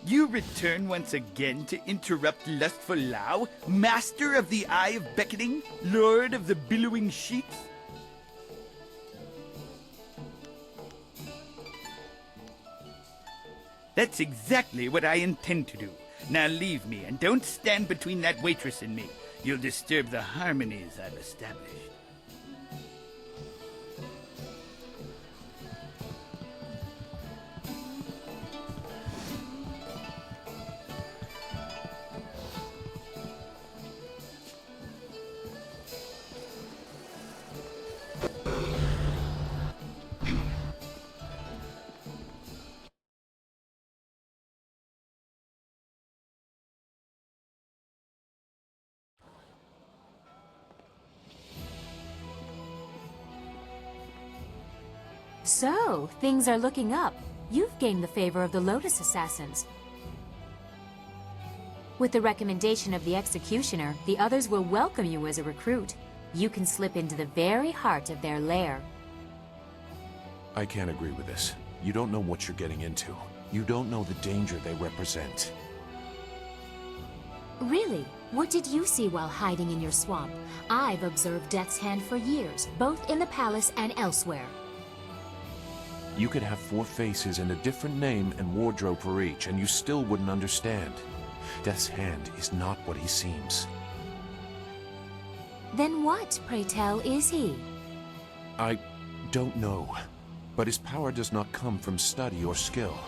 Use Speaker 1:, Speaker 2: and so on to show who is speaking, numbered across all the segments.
Speaker 1: You return once again to interrupt lustful Lao, master of the Eye of Beckoning, lord of the billowing sheets? That's exactly what I intend to do. Now leave me, and don't stand between that waitress and me. You'll disturb the harmonies I've established.
Speaker 2: So, things are looking up. You've gained the favor of the Lotus Assassins. With the recommendation of the Executioner, the others will welcome you as a recruit. You can slip into the very heart of their lair.
Speaker 3: I can't agree with this. You don't know what you're getting into. You don't know the danger they represent.
Speaker 2: Really? What did you see while hiding in your swamp? I've observed Death's Hand for years, both in the palace and elsewhere.
Speaker 3: You could have 4 faces and a different name and wardrobe for each, and you still wouldn't understand. Death's Hand is not what he seems.
Speaker 2: Then what, pray tell, is he?
Speaker 3: I don't know. But his power does not come from study or skill.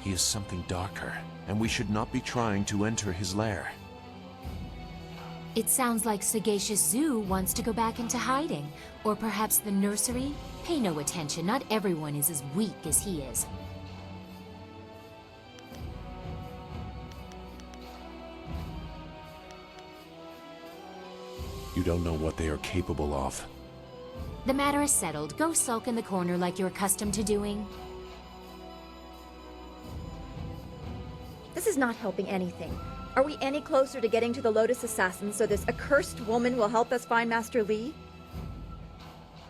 Speaker 3: He is something darker, and we should not be trying to enter his lair.
Speaker 2: It sounds like Sagacious Zoo wants to go back into hiding. Or perhaps the nursery? Pay no attention, not everyone is as weak as he is.
Speaker 3: You don't know what they are capable of.
Speaker 2: The matter is settled. Go sulk in the corner like you're accustomed to doing.
Speaker 4: This is not helping anything. Are we any closer to getting to the Lotus Assassins so this accursed woman will help us find Master Li?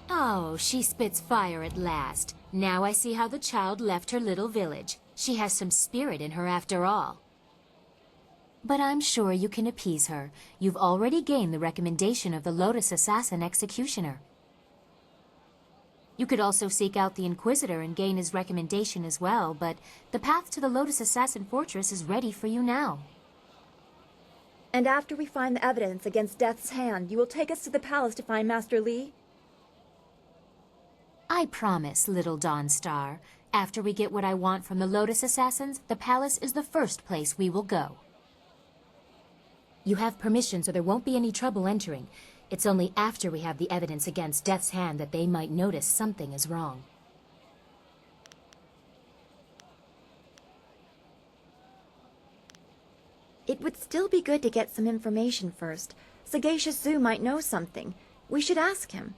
Speaker 2: Oh, she spits fire at last. Now I see how the child left her little village. She has some spirit in her after all. But I'm sure you can appease her. You've already gained the recommendation of the Lotus Assassin Executioner. You could also seek out the Inquisitor and gain his recommendation as well, but the path to the Lotus Assassin Fortress is ready for you now.
Speaker 4: And after we find the evidence against Death's Hand, you will take us to the palace to find Master Li?
Speaker 2: I promise, little Dawnstar. After we get what I want from the Lotus Assassins, the palace is the first place we will go. You have permission, so there won't be any trouble entering. It's only after we have the evidence against Death's Hand that they might notice something is wrong.
Speaker 4: It would still be good to get some information first. Sagacious Zoo might know something. We should ask him.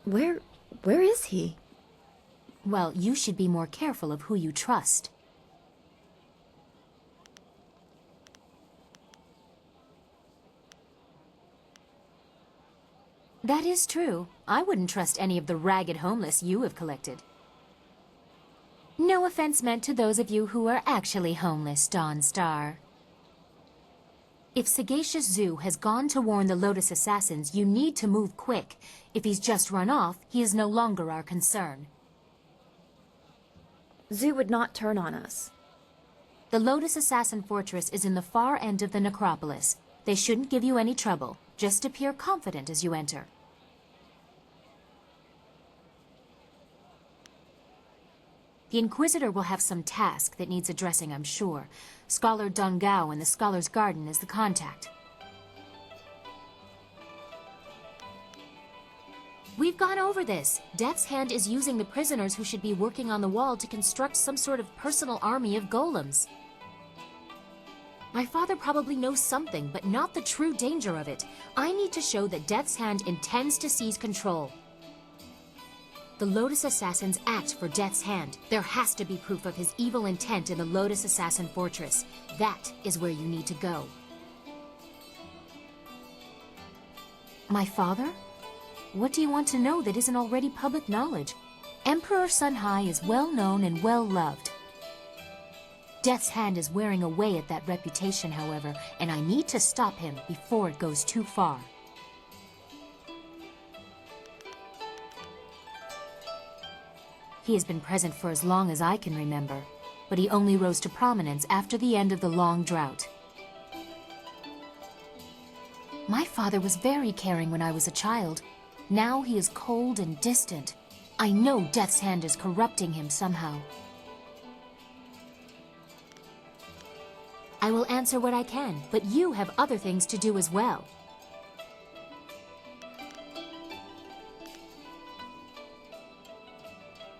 Speaker 4: Where is he?
Speaker 2: Well, you should be more careful of who you trust. That is true. I wouldn't trust any of the ragged homeless you have collected. No offense meant to those of you who are actually homeless, Dawnstar. If Sagacious Zoo has gone to warn the Lotus Assassins, you need to move quick. If he's just run off, he is no longer our concern.
Speaker 4: Zoo would not turn on us.
Speaker 2: The Lotus Assassin Fortress is in the far end of the necropolis. They shouldn't give you any trouble. Just appear confident as you enter. The Inquisitor will have some task that needs addressing, I'm sure. Scholar Dongao in the Scholar's Garden is the contact. We've gone over this. Death's Hand is using the prisoners who should be working on the wall to construct some sort of personal army of golems. My father probably knows something, but not the true danger of it. I need to show that Death's Hand intends to seize control. The Lotus Assassins act for Death's Hand. There has to be proof of his evil intent in the Lotus Assassin Fortress. That is where you need to go. My father? What do you want to know that isn't already public knowledge? Emperor Sunhai is well known and well loved. Death's Hand is wearing away at that reputation, however, and I need to stop him before it goes too far. He has been present for as long as I can remember, but he only rose to prominence after the end of the long drought. My father was very caring when I was a child. Now he is cold and distant. I know Death's Hand is corrupting him somehow. I will answer what I can, but you have other things to do as well.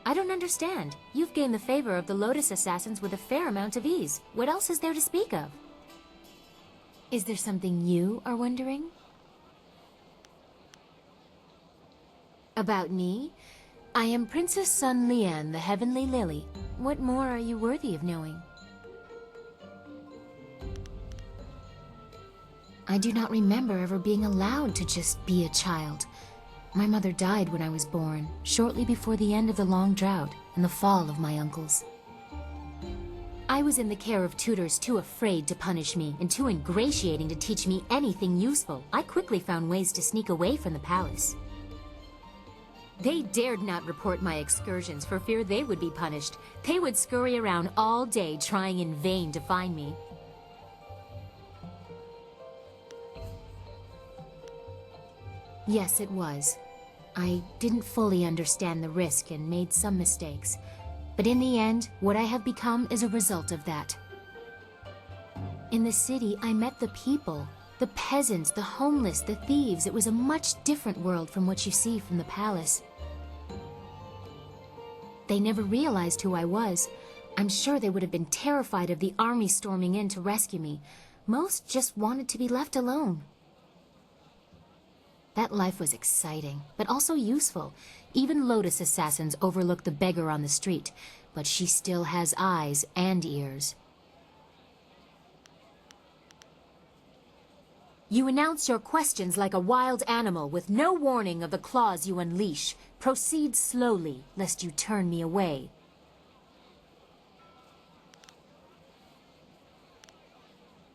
Speaker 2: I don't understand. You've gained the favor of the Lotus Assassins with a fair amount of ease. What else is there to speak of? Is there something you are wondering? About me? I am Princess Sun Lian, the Heavenly Lily. What more are you worthy of knowing? I do not remember ever being allowed to just be a child. My mother died when I was born, shortly before the end of the long drought and the fall of my uncles. I was in the care of tutors too afraid to punish me and too ingratiating to teach me anything useful. I quickly found ways to sneak away from the palace. They dared not report my excursions for fear they would be punished. They would scurry around all day trying in vain to find me. Yes, it was. I didn't fully understand the risk and made some mistakes. But in the end, what I have become is a result of that. In the city, I met the people. The peasants, the homeless, the thieves. It was a much different world from what you see from the palace. They never realized who I was. I'm sure they would have been terrified of the army storming in to rescue me. Most just wanted to be left alone. That life was exciting, but also useful. Even Lotus Assassins overlook the beggar on the street, but she still has eyes and ears. You announce your questions like a wild animal with no warning of the claws you unleash. Proceed slowly, lest you turn me away.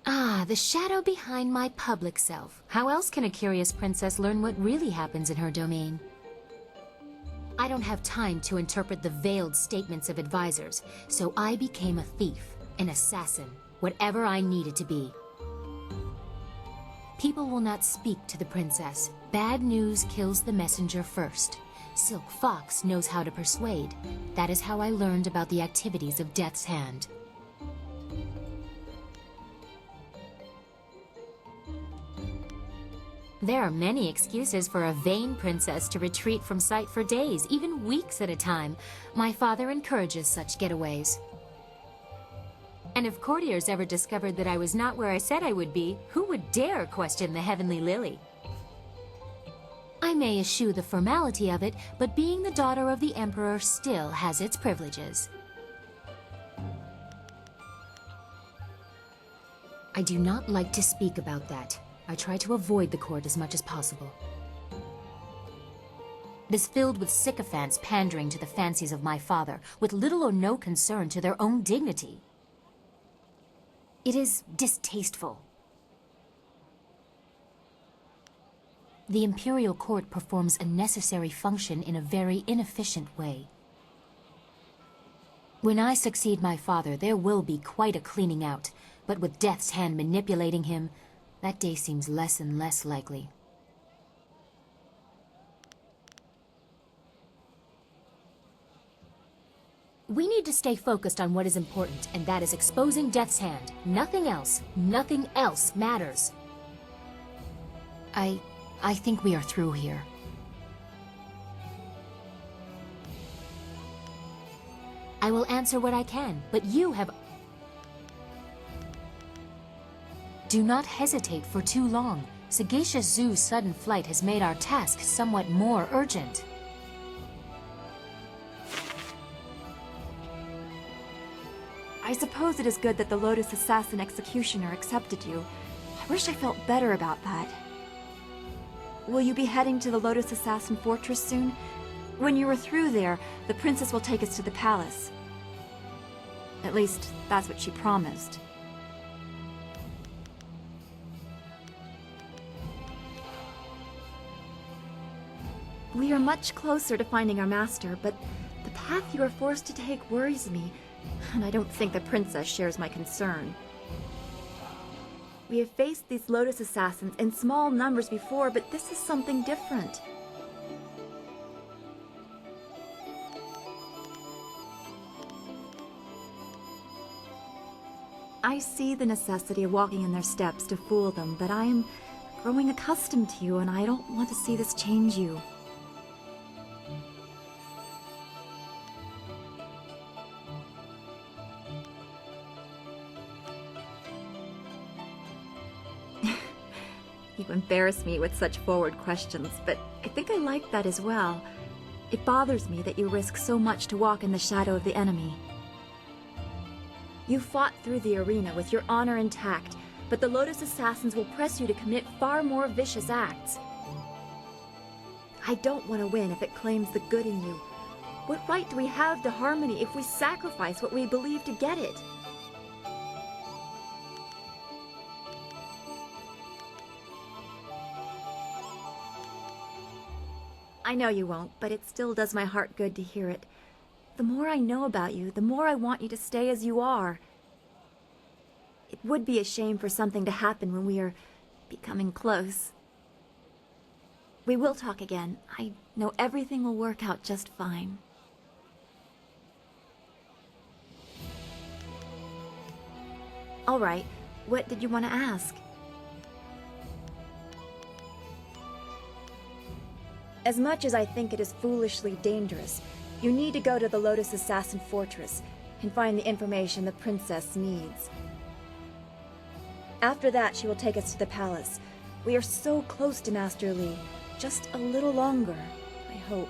Speaker 2: Ah, the shadow behind my public self. How else can a curious princess learn what really happens in her domain? I don't have time to interpret the veiled statements of advisors, so I became a thief, an assassin, whatever I needed to be. People will not speak to the princess. Bad news kills the messenger first. Silk Fox knows how to persuade. That is how I learned about the activities of Death's Hand. There are many excuses for a vain princess to retreat from sight for days, even weeks at a time. My father encourages such getaways. And if courtiers ever discovered that I was not where I said I would be, who would dare question the Heavenly Lily? I may eschew the formality of it, but being the daughter of the Emperor still has its privileges. I do not like to speak about that. I try to avoid the court as much as possible. It is filled with sycophants pandering to the fancies of my father, with little or no concern to their own dignity. It is distasteful. The imperial court performs a necessary function in a very inefficient way. When I succeed my father, there will be quite a cleaning out, but with Death's Hand manipulating him, that day seems less and less likely. We need to stay focused on what is important, and that is exposing Death's Hand. Nothing else matters. I think we are through here. I will answer what I can, but you have... Do not hesitate for too long. Sagacious Zoo's sudden flight has made our task somewhat more urgent.
Speaker 4: I suppose it is good that the Lotus Assassin Executioner accepted you. I wish I felt better about that. will you be heading to the Lotus Assassin Fortress soon? When you are through there, the princess will take us to the palace. At least, that's what she promised. We are much closer to finding our master, but the path you are forced to take worries me, and I don't think the princess shares my concern. We have faced these Lotus Assassins in small numbers before, but this is something different. I see the necessity of walking in their steps to fool them, but I am growing accustomed to you, and I don't want to see this change you. You embarrass me with such forward questions, but I think I like that as well. It bothers me that you risk so much to walk in the shadow of the enemy. You fought through the arena with your honor intact, but the Lotus Assassins will press you to commit far more vicious acts. I don't want to win if it claims the good in you. What right do we have to harmony if we sacrifice what we believe to get it? I know you won't, but it still does my heart good to hear it. The more I know about you, the more I want you to stay as you are. It would be a shame for something to happen when we are becoming close. We will talk again. I know everything will work out just fine. All right, what did you want to ask? As much as I think it is foolishly dangerous, you need to go to the Lotus Assassin Fortress and find the information the princess needs. After that, she will take us to the palace. We are so close to Master Li. Just a little longer, I hope.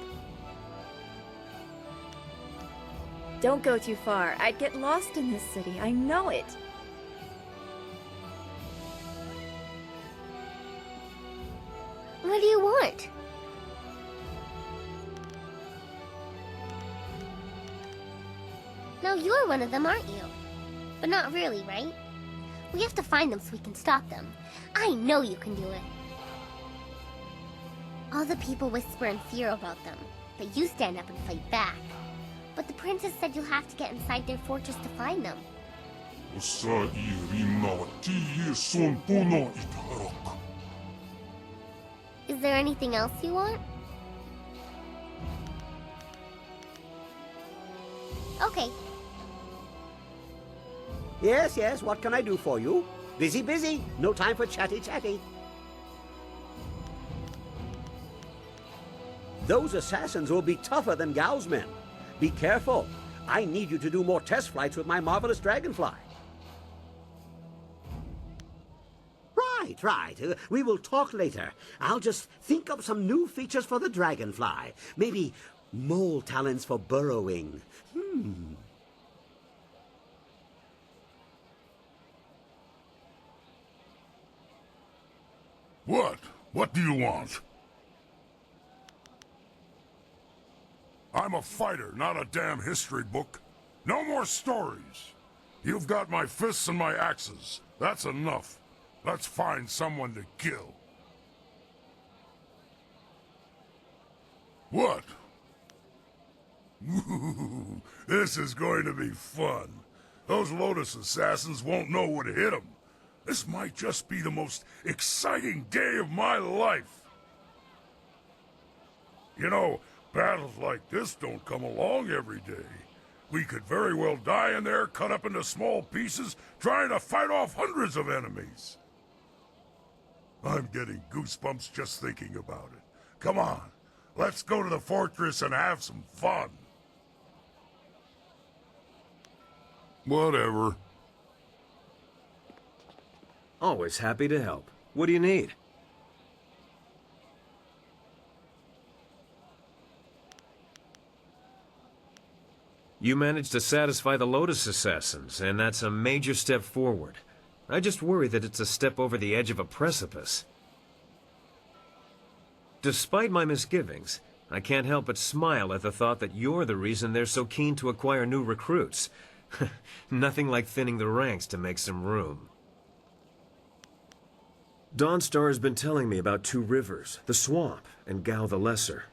Speaker 4: Don't go too far. I'd get lost in this city. I know it.
Speaker 5: What do you want? Now you're one of them, aren't you? But not really, right? We have to find them so we can stop them. I know you can do it. All the people whisper in fear about them, but you stand up and fight back. But the princess said you'll have to get inside their fortress to find them. Is there anything else you want? Okay.
Speaker 6: Yes, yes, what can I do for you? Busy, busy. No time for chatty, chatty. Those assassins will be tougher than Gao's men. Be careful. I need you to do more test flights with my marvelous dragonfly. Right. We will talk later. I'll just think up some new features for the dragonfly. Maybe mole talents for burrowing.
Speaker 7: What? What do you want? I'm a fighter, not a damn history book. No more stories. You've got my fists and my axes. That's enough. Let's find someone to kill. What? Ooh, this is going to be fun. Those Lotus Assassins won't know what hit them. This might just be the most exciting day of my life. You know, battles like this don't come along every day. We could very well die in there, cut up into small pieces, trying to fight off hundreds of enemies. I'm getting goosebumps just thinking about it. Come on, let's go to the fortress and have some fun. Whatever.
Speaker 8: Always happy to help. What do you need? You managed to satisfy the Lotus Assassins, and that's a major step forward. I just worry that it's a step over the edge of a precipice. Despite my misgivings, I can't help but smile at the thought that you're the reason they're so keen to acquire new recruits. Nothing like thinning the ranks to make some room. Dawnstar has been telling me about Two Rivers, the Swamp, and Gao the Lesser.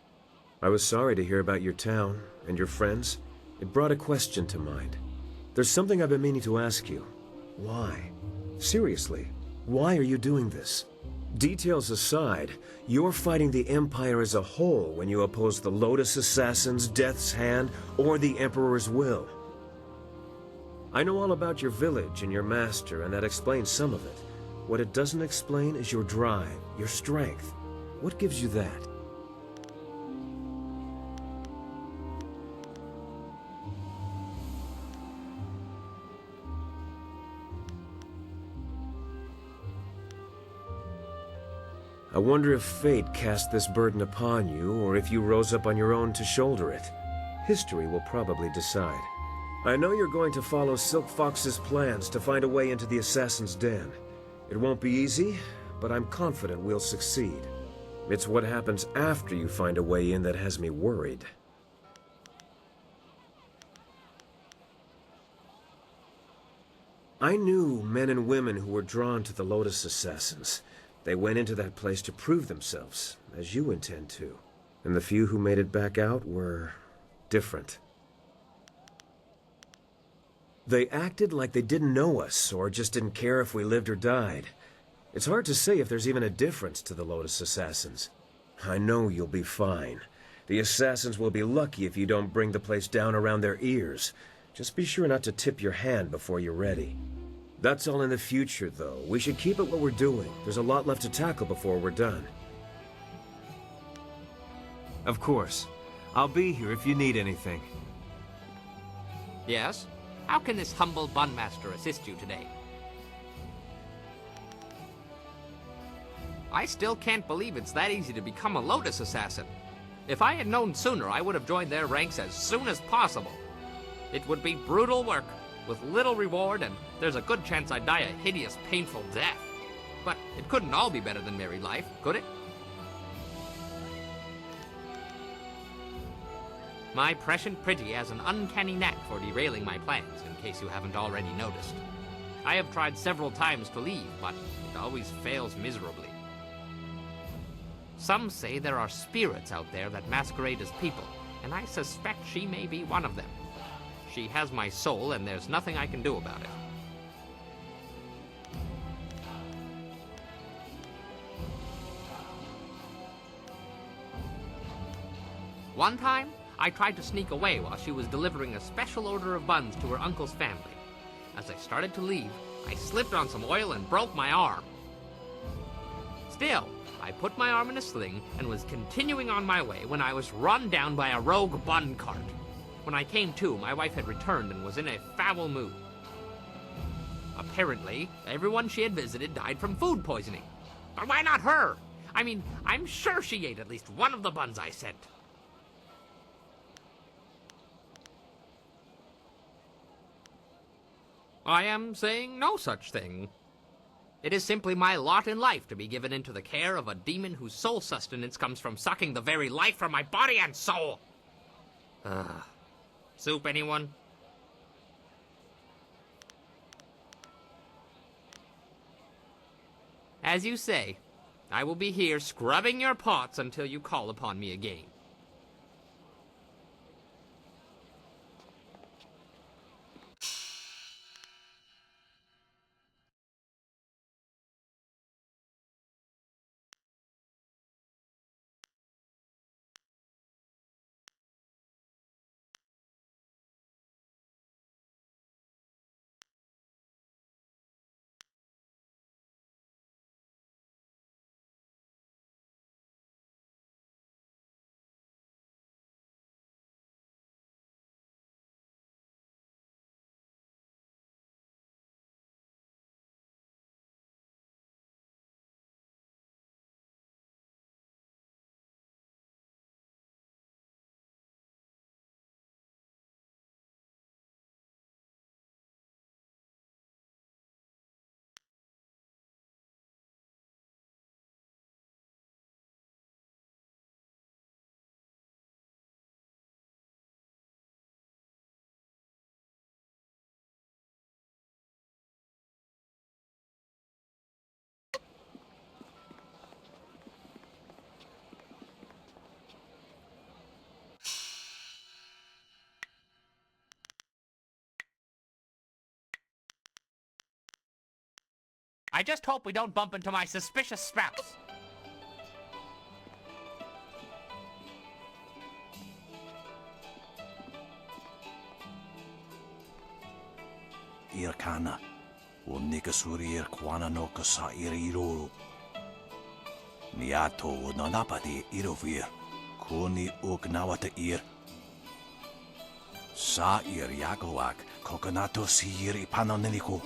Speaker 8: I was sorry to hear about your town and your friends. It brought a question to mind. There's something I've been meaning to ask you. Why? Seriously, why are you doing this? Details aside, you're fighting the Empire as a whole when you oppose the Lotus Assassins, Death's Hand, or the Emperor's will. I know all about your village and your master, and that explains some of it. What it doesn't explain is your drive, your strength. What gives you that? I wonder if fate cast this burden upon you, or if you rose up on your own to shoulder it. History will probably decide. I know you're going to follow Silk Fox's plans to find a way into the Assassin's Den. It won't be easy, but I'm confident we'll succeed. It's what happens after you find a way in that has me worried. I knew men and women who were drawn to the Lotus Assassins. They went into that place to prove themselves, as you intend to. And the few who made it back out were different. They acted like they didn't know us, or just didn't care if we lived or died. It's hard to say if there's even a difference to the Lotus Assassins. I know you'll be fine. The Assassins will be lucky if you don't bring the place down around their ears. Just be sure not to tip your hand before you're ready. That's all in the future, though. We should keep at what we're doing. There's a lot left to tackle before we're done. Of course. I'll be here if you need anything.
Speaker 9: Yes? How can this humble Bunmaster assist you today? I still can't believe it's that easy to become a Lotus Assassin. If I had known sooner, I would have joined their ranks as soon as possible. It would be brutal work, with little reward, and there's a good chance I'd die a hideous, painful death. But it couldn't all be better than married life, could it? My prescient pretty has an uncanny knack for derailing my plans, in case you haven't already noticed. I have tried several times to leave, but it always fails miserably. Some say there are spirits out there that masquerade as people, and I suspect she may be one of them. She has my soul, and there's nothing I can do about it. One time, I tried to sneak away while she was delivering a special order of buns to her uncle's family. As I started to leave, I slipped on some oil and broke my arm. Still, I put my arm in a sling and was continuing on my way when I was run down by a rogue bun cart. When I came to, my wife had returned and was in a foul mood. Apparently, everyone she had visited died from food poisoning. But why not her? I mean, I'm sure she ate at least one of the buns I sent. I am saying no such thing. It is simply my lot in life to be given into the care of a demon whose sole sustenance comes from sucking the very life from my body and soul. Soup, anyone? As you say, I will be here scrubbing your pots until you call upon me again. I just hope we don't bump into my suspicious sprouts.
Speaker 10: Irkana, o Nikasurir Kwananoka sa Iriru. Niato o Nanapati Irovir, Kuni Ugnawata Ir. Sa Ir Yagoak, Kokonato Sir Ipanoneniku.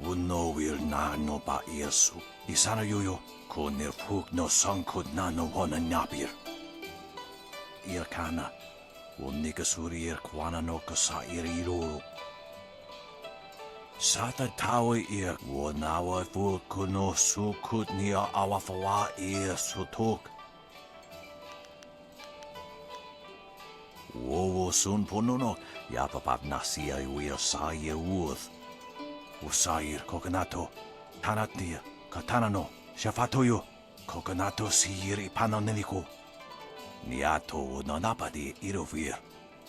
Speaker 10: Wuno will na no ba irsu, Isana Yuyo, Kunir Fuk no Sankud Nano Wana Napir. Irkana, o Nikasurir Kwananoka sa Iriru. Sata tawe ir wanawa kuno sukut nia awafawa ir sutuk. Wowo sun pununok yapapap nasia ir sa ir uth. Usair kokonato, tanatnia, katanano, shafatoyo, kokonato sir ipanoneniku. Niato nanapadi irovir,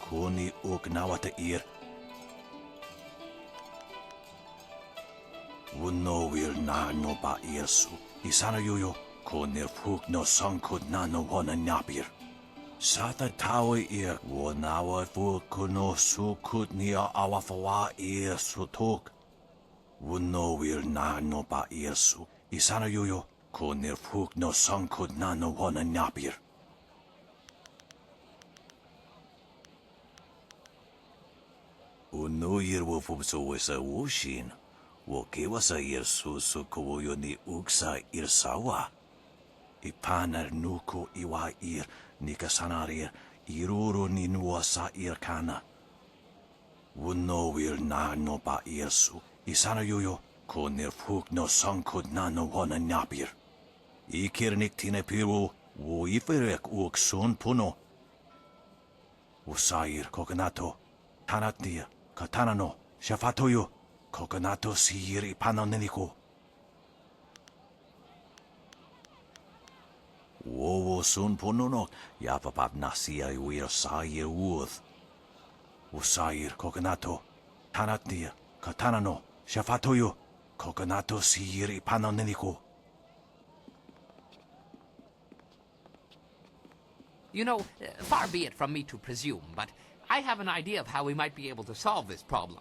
Speaker 10: kuni ugnawata ir. Wuno will na no ba irsu, Isana Yuyo, Konir Fuk no Sankut na no wana napir. Sata tawe ir, Wanawa Fukuno Sukut nia awafawa ir sutuk. Wuno will na no ba irsu, Isana Yuyo, Konir Fuk no Sankut na no wana napir. Uno ir wufubso wisa wushin. Wokiwasa irsu sukuyo ni uksa irsawa. Ipanar nuko iwa ir nikasanarir iruro ni nuasa irkana. Wuno will na no ba irsu. Isana yuyo konir fuk no sankod na no wana napir. Ikirnik tinepiru wo iferek uksun puno. Usair kokonato tanatnia katanano shafatoyo. Kokonato sir ipanoneniku. Wowo sun pununok yapapap nasia wir sair uth. Usair kokonato tanatnia katanano shafatoyo. Kokonato sir ipanoneniku.
Speaker 9: You know, far be it from me to presume, but I have an idea of how we might be able to solve this problem.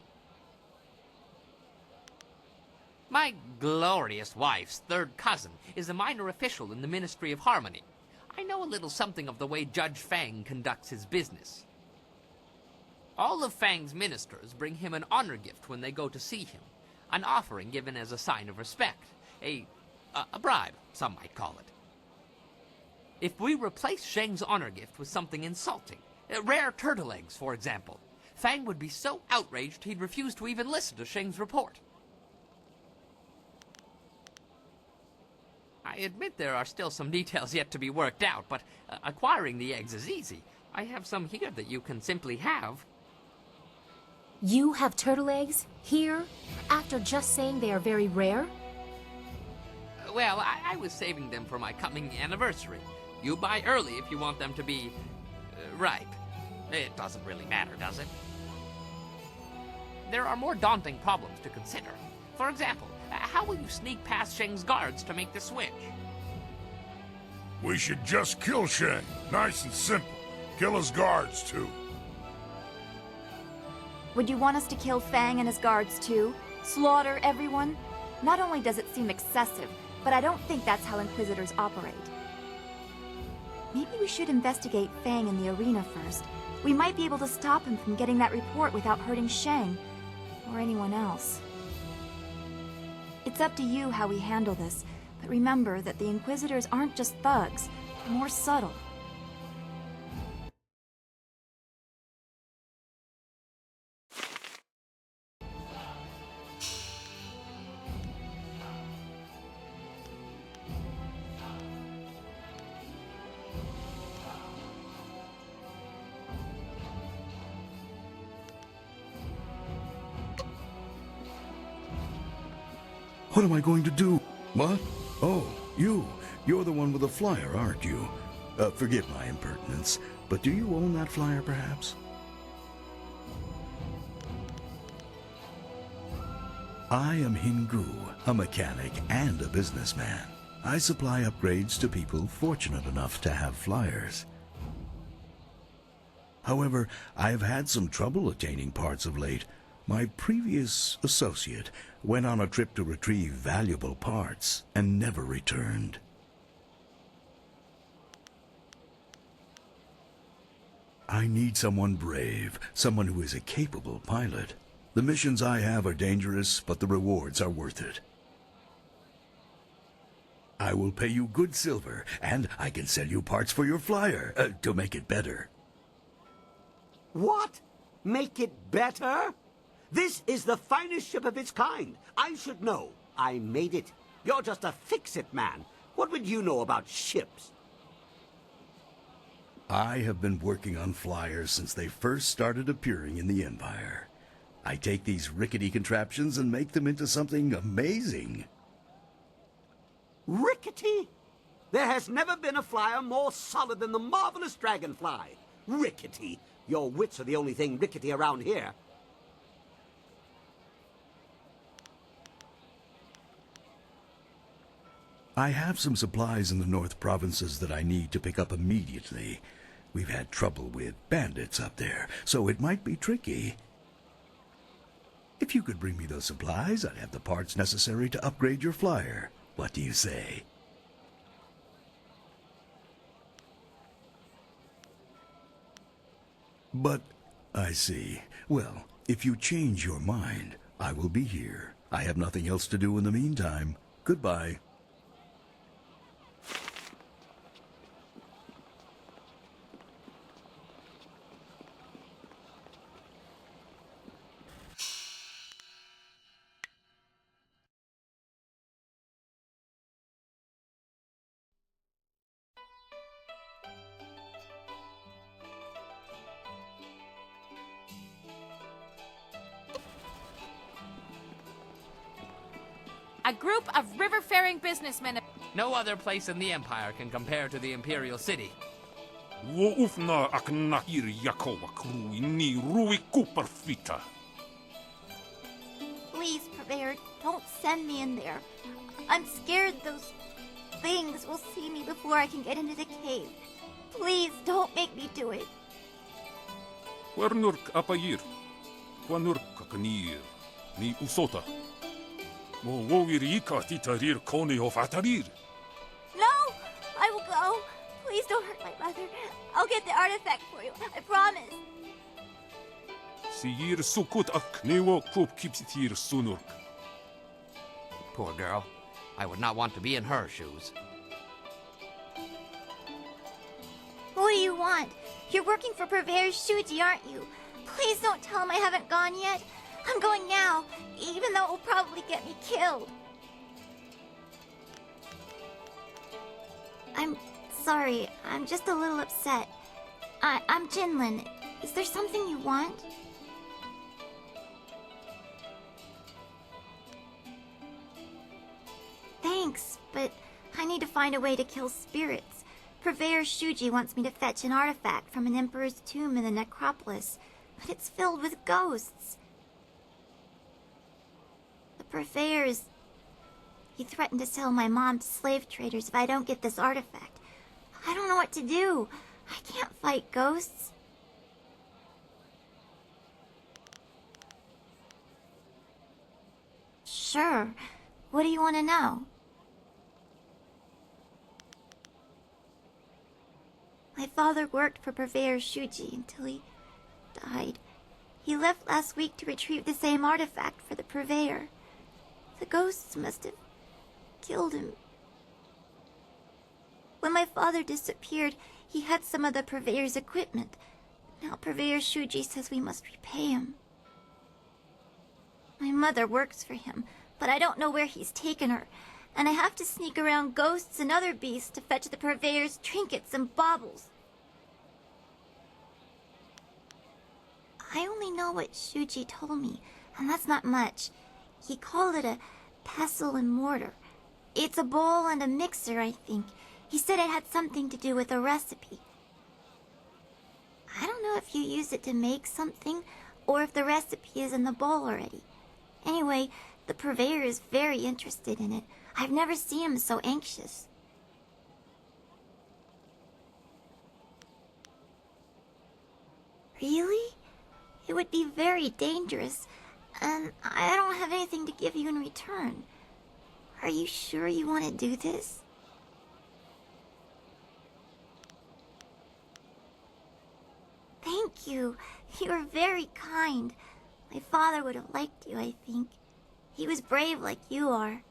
Speaker 9: My glorious wife's third cousin is a minor official in the Ministry of Harmony. I know a little something of the way Judge Fang conducts his business. All of Fang's ministers bring him an honor gift when they go to see him, an offering given as a sign of respect, a bribe, some might call it. If we replace Sheng's honor gift with something insulting, rare turtle eggs, for example, Fang would be so outraged he'd refuse to even listen to Sheng's report. I admit there are still some details yet to be worked out, but acquiring the eggs is easy. I have some here that you can simply have.
Speaker 2: You have turtle eggs? Here? After just saying they are very rare?
Speaker 9: Well, I was saving them for my coming anniversary. You buy early if you want them to be ripe. It doesn't really matter, does it? There are more daunting problems to consider. For example, how will you sneak past Sheng's guards to make the switch?
Speaker 7: We should just kill Sheng. Nice and simple. Kill his guards, too.
Speaker 4: Would you want us to kill Fang and his guards too? Slaughter everyone? Not only does it seem excessive, but I don't think that's how Inquisitors operate. Maybe we should investigate Fang in the arena first. We might be able to stop him from getting that report without hurting Sheng, or anyone else. It's up to you how we handle this, but remember that the Inquisitors aren't just thugs, they're more subtle.
Speaker 11: What am I going to do? What? Oh, you. You're the one with the flyer, aren't you? Forgive my impertinence, but do you own that flyer, perhaps? I am Hingu, a mechanic and a businessman. I supply upgrades to people fortunate enough to have flyers. However, I have had some trouble attaining parts of late. My previous associate went on a trip to retrieve valuable parts and never returned. I need someone brave, someone who is a capable pilot. The missions I have are dangerous, but the rewards are worth it. I will pay you good silver, and I can sell you parts for your flyer, to make it better.
Speaker 6: What? Make it better? This is the finest ship of its kind. I should know. I made it. You're just a fix-it man. What would you know about ships?
Speaker 11: I have been working on flyers since they first started appearing in the Empire. I take these rickety contraptions and make them into something amazing.
Speaker 6: Rickety? There has never been a flyer more solid than the marvelous dragonfly. Rickety? Your wits are the only thing rickety around here.
Speaker 11: I have some supplies in the North Provinces that I need to pick up immediately. We've had trouble with bandits up there, so it might be tricky. If you could bring me those supplies, I'd have the parts necessary to upgrade your flyer. What do you say? But, I see. Well, if you change your mind, I will be here. I have nothing else to do in the meantime. Goodbye.
Speaker 12: A group of river-faring businessmen.
Speaker 9: No other place in the Empire can compare to the Imperial City.
Speaker 13: Please,
Speaker 14: Purveyor, don't send me in there. I'm scared those things will see me before I can get into the cave. Please, don't make me do it.
Speaker 13: No,
Speaker 14: I will go. Please don't hurt my mother. I'll get the artifact for you. I promise.
Speaker 9: Poor girl. I would not want to be in her shoes.
Speaker 14: What do you want? You're working for Purveyor Shuji, aren't you? Please don't tell him I haven't gone yet. I'm going now, even though it will probably get me killed. I'm sorry. I'm just a little upset. I'm Jinlin. Is there something you want? Thanks, but I need to find a way to kill spirits. Purveyor Shuji wants me to fetch an artifact from an emperor's tomb in the necropolis, but it's filled with ghosts. The Purveyors... He threatened to sell my mom to slave traders if I don't get this artifact. I don't know what to do. I can't fight ghosts. Sure. What do you want to know? My father worked for Purveyor Shuji until he died. He left last week to retrieve the same artifact for the Purveyor. The ghosts must have killed him. When my father disappeared, he had some of the Purveyor's equipment. Now Purveyor Shuji says we must repay him. My mother works for him, but I don't know where he's taken her, and I have to sneak around ghosts and other beasts to fetch the Purveyor's trinkets and baubles. I only know what Shuji told me, and that's not much. He called it a pestle and mortar. It's a bowl and a mixer, I think. He said it had something to do with a recipe. I don't know if you use it to make something, or if the recipe is in the bowl already. Anyway, The purveyor is very interested in it. I've never seen him so anxious. Really? It would be very dangerous, and I don't have anything to give you in return. Are you sure you want to do this? Thank you. You are very kind. My father would have liked you, I think. He was brave like you are.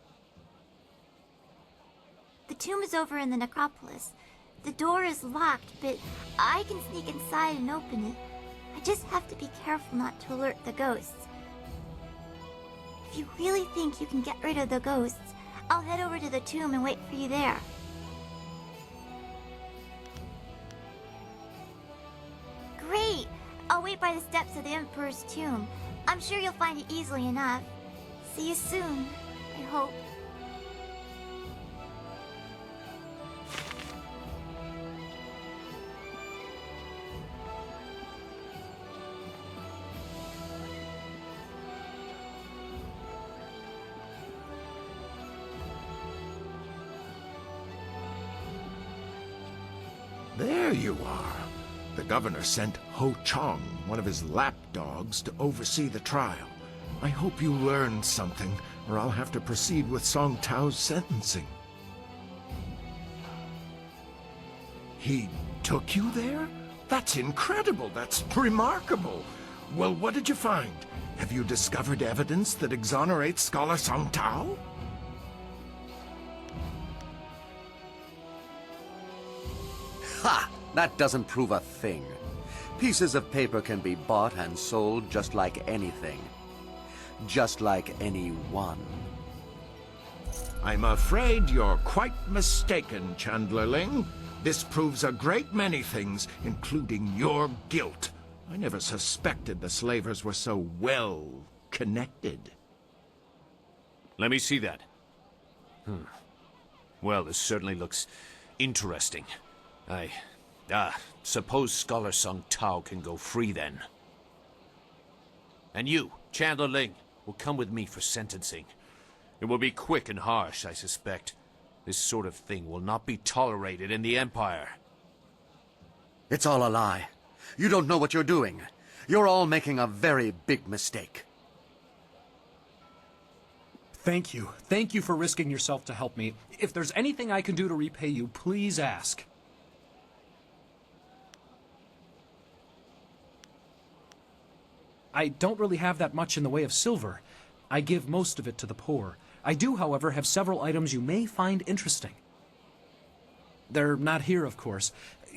Speaker 14: The tomb is over in the necropolis. The door is locked, but I can sneak inside and open it. I just have to be careful not to alert the ghosts. If you really think you can get rid of the ghosts, I'll head over to the tomb and wait for you there. Great! I'll wait by the steps of the Emperor's tomb. I'm sure you'll find it easily enough. See you soon, I hope.
Speaker 3: There you are. The governor sent Ho Chong, one of his lapdogs, to oversee the trial. I hope you learned something, or I'll have to proceed with Song Tao's sentencing. He took you there? That's incredible. That's remarkable. Well, what did you find? Have you discovered evidence that exonerates Scholar Song Tao?
Speaker 15: Ha! That doesn't prove a thing. Pieces of paper can be bought and sold just like anything. Just like anyone.
Speaker 3: I'm afraid you're quite mistaken, Chandlerling. This proves a great many things, including your guilt. I never suspected the slavers were so well connected.
Speaker 16: Let me see that. Well, this certainly looks interesting. Suppose Scholar Song Tao can go free then. And you, Chandler Ling, will come with me for sentencing. It will be quick and harsh, I suspect. This sort of thing will not be tolerated in the Empire.
Speaker 15: It's all a lie. You don't know what you're doing. You're all making a very big mistake.
Speaker 17: Thank you. Thank you for risking yourself to help me. If there's anything I can do to repay you, please ask. I don't really have that much in the way of silver. I give most of it to the poor. I do, however, have several items you may find interesting. They're not here, of course.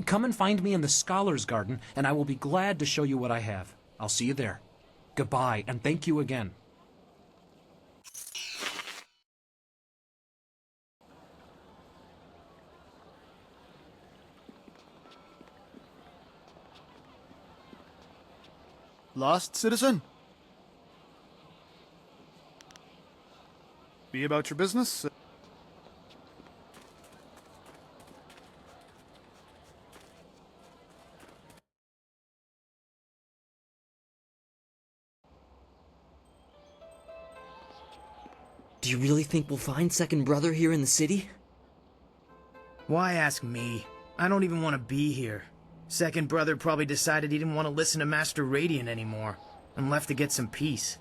Speaker 17: Come and find me in the Scholar's Garden, and I will be glad to show you what I have. I'll see you there. Goodbye, and thank you again.
Speaker 18: Lost, citizen? Be about your business?
Speaker 19: Do you really think we'll find Second Brother here in the city?
Speaker 20: Why ask me? I don't even want to be here. Second Brother probably decided he didn't want to listen to Master Radiant anymore, and left to get some peace.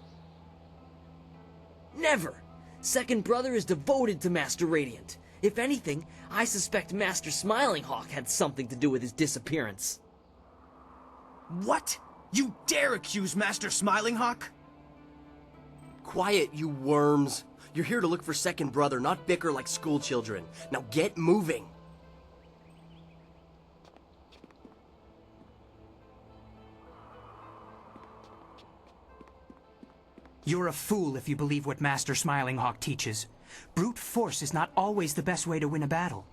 Speaker 19: Never! Second Brother is devoted to Master Radiant. If anything, I suspect Master Smiling Hawk had something to do with his disappearance.
Speaker 20: What? You dare accuse Master Smiling Hawk?
Speaker 21: Quiet, you worms. You're here to look for Second Brother, not bicker like schoolchildren. Now get moving.
Speaker 22: You're a fool if you believe what Master Smiling Hawk teaches. Brute force is not always the best way to win a battle.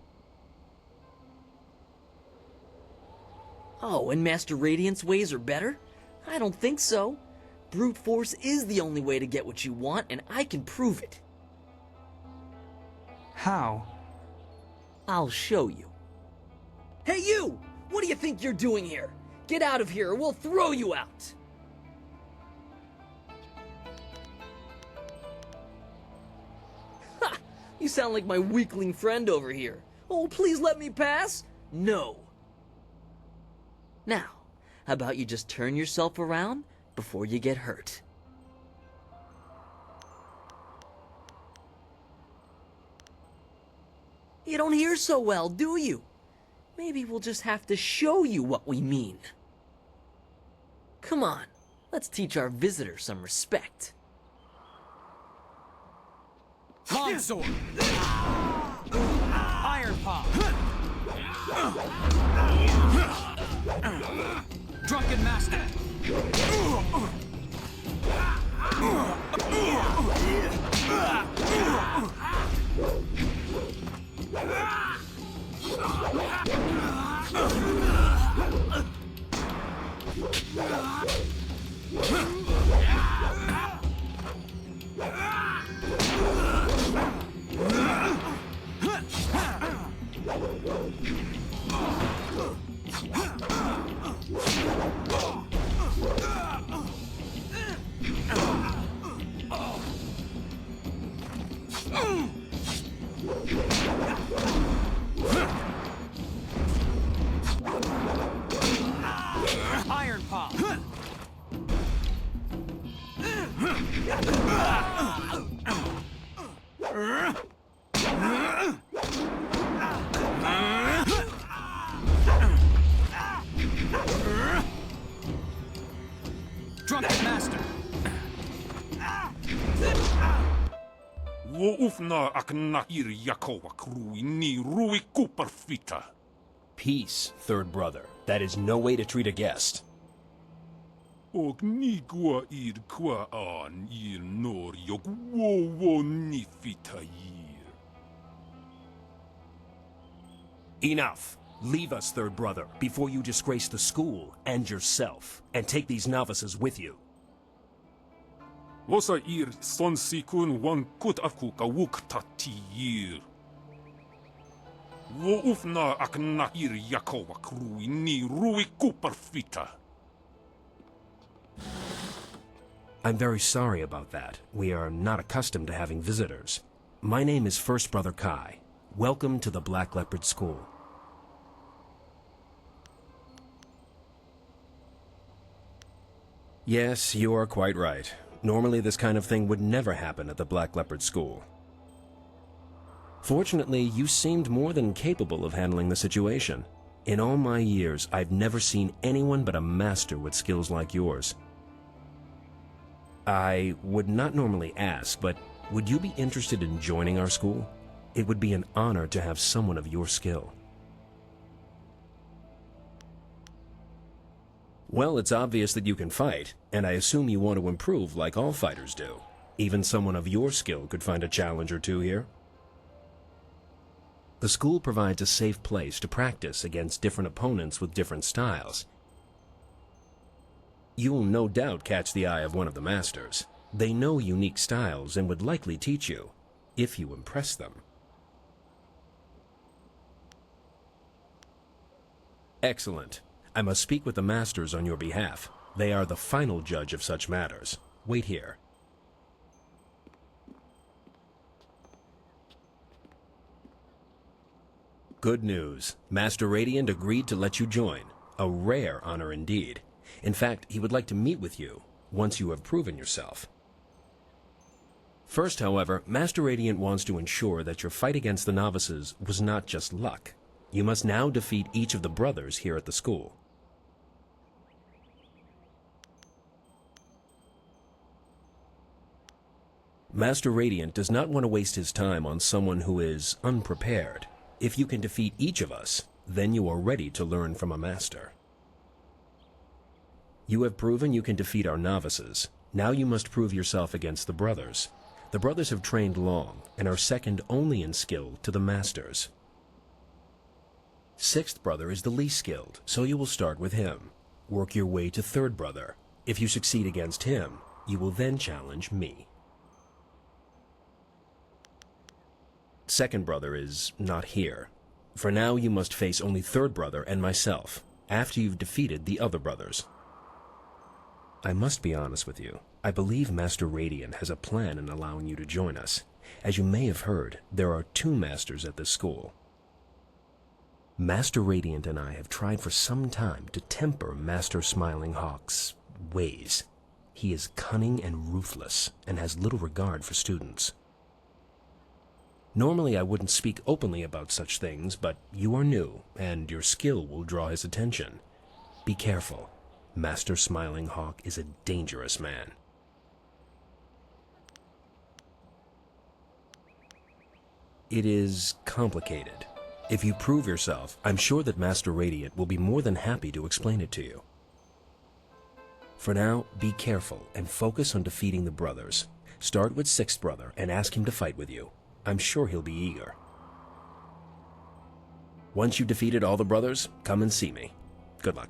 Speaker 19: Oh, and Master Radiant's ways are better? I don't think so. Brute force is the only way to get what you want, and I can prove it.
Speaker 22: How?
Speaker 19: I'll show you. Hey you! What do you think you're doing here? Get out of here or we'll throw you out! sound like my weakling friend over here. Oh, please let me pass. No. Now, how about you just turn yourself around before you get hurt? You don't hear so well, do you? Maybe we'll just have to show you what we mean. Come on, let's teach our visitor some respect.
Speaker 22: Longsword! Iron Palm! Drunken Master! Iron Palm! Drunken Master!
Speaker 13: Woufna aknahir yakowa krui ni rui kuperfita.
Speaker 1: Peace, third brother. That is no way to treat a guest.
Speaker 13: Og ni gua ir qua an ir nor yok wo ni fita yir.
Speaker 1: Enough. Leave us, third brother, before you disgrace the school and yourself, and take these novices with you.
Speaker 13: Vosa ir son sikun wan kut afkuka wuk tatir. Wo ufna akna ir yakowa krui ni rui kuperfita.
Speaker 1: I'm very sorry about that. We are not accustomed to having visitors. My name is First Brother Kai. Welcome to the Black Leopard School. Yes, you are quite right. Normally this kind of thing would never happen at the Black Leopard School. Fortunately, you seemed more than capable of handling the situation. In all my years, I've never seen anyone but a master with skills like yours. I would not normally ask, but would you be interested in joining our school? It would be an honor to have someone of your skill. Well, it's obvious that you can fight, and I assume you want to improve like all fighters do. Even someone of your skill could find a challenge or two here. The school provides a safe place to practice against different opponents with different styles. You will no doubt catch the eye of one of the masters. They know unique styles and would likely teach you, if you impress them. Excellent. I must speak with the masters on your behalf. They are the final judge of such matters. Wait here. Good news. Master Radiant agreed to let you join. A rare honor indeed. In fact, he would like to meet with you, once you have proven yourself. First, however, Master Radiant wants to ensure that your fight against the novices was not just luck. You must now defeat each of the brothers here at the school. Master Radiant does not want to waste his time on someone who is unprepared. If you can defeat each of us, then you are ready to learn from a master. You have proven you can defeat our novices. Now you must prove yourself against the brothers. The brothers have trained long and are second only in skill to the masters. Sixth brother is the least skilled, so you will start with him. Work your way to third brother. If you succeed against him, you will then challenge me. Second brother is not here. For now, you must face only third brother and myself, after you've defeated the other brothers. I must be honest with you. I believe Master Radiant has a plan in allowing you to join us. As you may have heard, there are 2 masters at this school. Master Radiant and I have tried for some time to temper Master Smiling Hawk's ways. He is cunning and ruthless, and has little regard for students. Normally I wouldn't speak openly about such things, but you are new, and your skill will draw his attention. Be careful. Master Smiling Hawk is a dangerous man. It is complicated. If you prove yourself, I'm sure that Master Radiant will be more than happy to explain it to you. For now, be careful and focus on defeating the brothers. Start with 6th brother and ask him to fight with you. I'm sure he'll be eager. Once you've defeated all the brothers, come and see me. Good luck.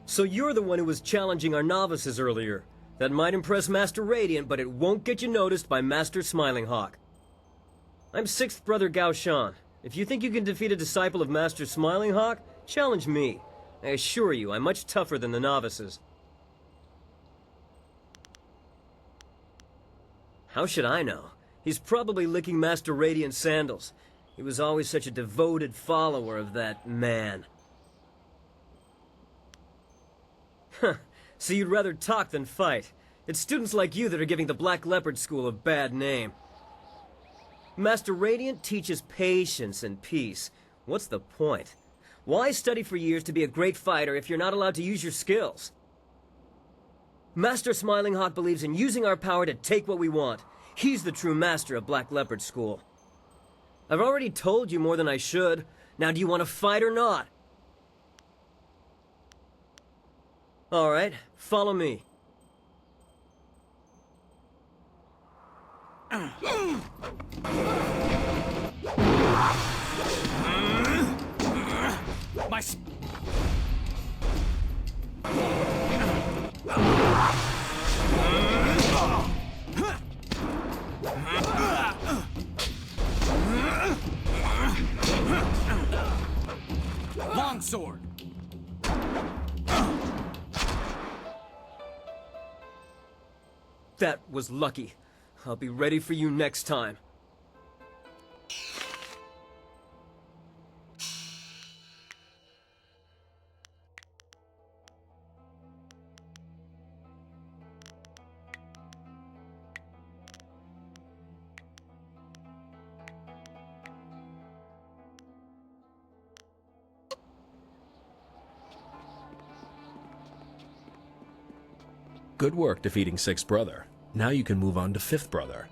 Speaker 5: So you're the one who was challenging our novices earlier. That might impress Master Radiant, but it won't get you noticed by Master Smiling Hawk. I'm 6th Brother Gao Shan. If you think you can defeat a disciple of Master Smiling Hawk, challenge me. I assure you, I'm much tougher than the novices. How should I know? He's probably licking Master Radiant's sandals. He was always such a devoted follower of that man. Huh. So you'd rather talk than fight. It's students like you that are giving the Black Leopard School a bad name. Master Radiant teaches patience and peace. What's the point? Why study for years to be a great fighter if you're not allowed to use your skills? Master Smiling Hawk believes in using our power to take what we want. He's the true master of Black Leopard School. I've already told you more than I should. Now do you want to fight or not? All right, follow me.
Speaker 8: Longsword.
Speaker 5: That was lucky. I'll be ready for you next time.
Speaker 1: Good work defeating 6th brother. Now you can move on to 5th brother.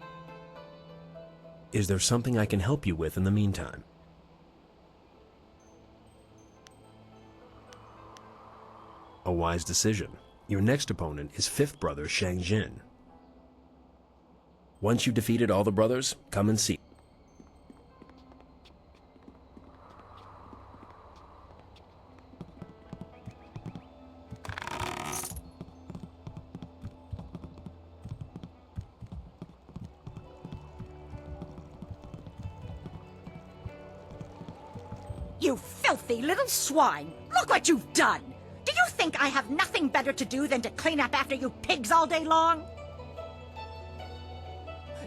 Speaker 1: Is there something I can help you with in the meantime? A wise decision. Your next opponent is 5th brother Shang Jin. Once you've defeated all the brothers, come and see.
Speaker 23: You filthy little swine! Look what you've done! Do you think I have nothing better to do than to clean up after you pigs all day long?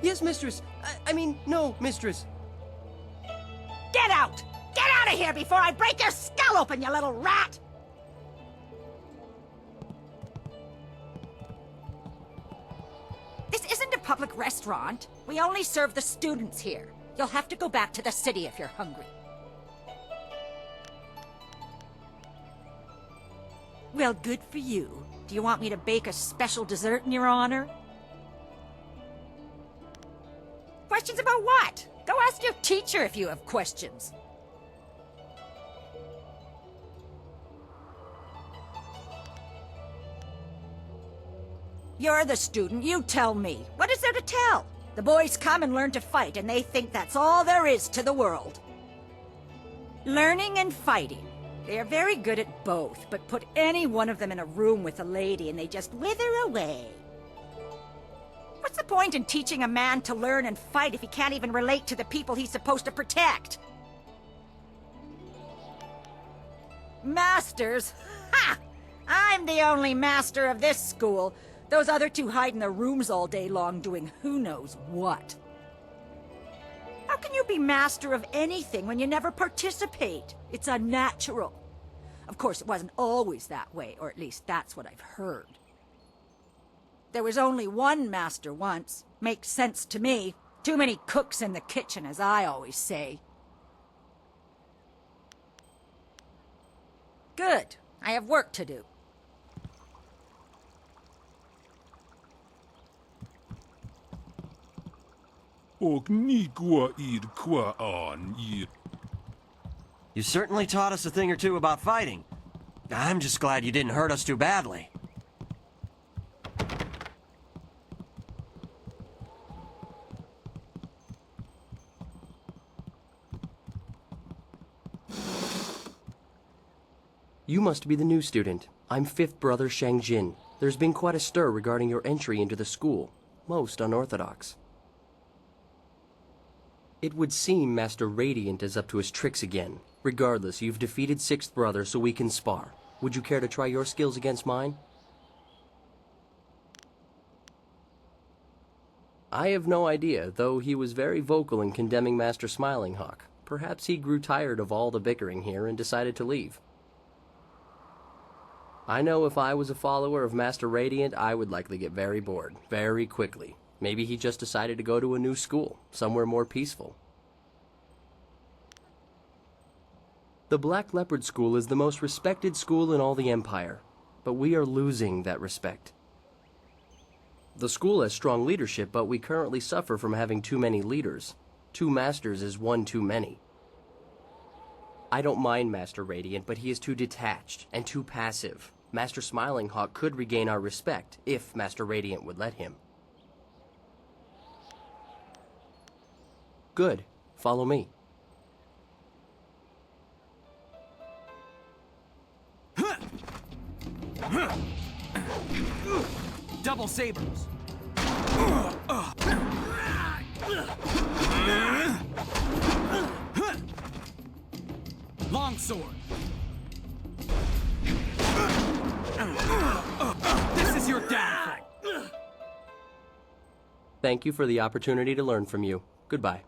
Speaker 5: Yes, mistress. I mean, no, mistress.
Speaker 23: Get out! Get out of here before I break your skull open, you little rat! This isn't a public restaurant. We only serve the students here. You'll have to go back to the city if you're hungry. Well, good for you. Do you want me to bake a special dessert in your honor? Questions about what? Go ask your teacher if you have questions. You're the student, you tell me. What is there to tell? The boys come and learn to fight, and they think that's all there is to the world. Learning and fighting. They are very good at both, but put any one of them in a room with a lady and they just wither away. What's the point in teaching a man to learn and fight if he can't even relate to the people he's supposed to protect? Masters? Ha! I'm the only master of this school. Those other two hide in their rooms all day long doing who knows what. How can you be master of anything when you never participate? It's unnatural. Of course, it wasn't always that way, or at least that's what I've heard. There was only one master once. Makes sense to me. Too many cooks in the kitchen, as I always say. Good. I have work to do.
Speaker 21: You certainly taught us a thing or two about fighting. I'm just glad you didn't hurt us too badly. You must be the new student. I'm fifth brother Shangjin. There's been quite a stir regarding your entry into the school. Most unorthodox. It would seem Master Radiant is up to his tricks again. Regardless, you've defeated sixth brother, so we can spar. Would you care to try your skills against mine? I have no idea, though he was very vocal in condemning Master Smiling Hawk. Perhaps he grew tired of all the bickering here and decided to leave. I know if I was a follower of Master Radiant, I would likely get very bored, very quickly. Maybe he just decided to go to a new school, somewhere more peaceful. The Black Leopard School is the most respected school in all the Empire, but we are losing that respect. The school has strong leadership, but we currently suffer from having too many leaders. 2 masters is one too many. I don't mind Master Radiant, but he is too detached and too passive. Master Smiling Hawk could regain our respect, if Master Radiant would let him. Good. Follow me.
Speaker 8: Double sabers. Longsword. This is your downfall.
Speaker 21: Thank you for the opportunity to learn from you. Goodbye.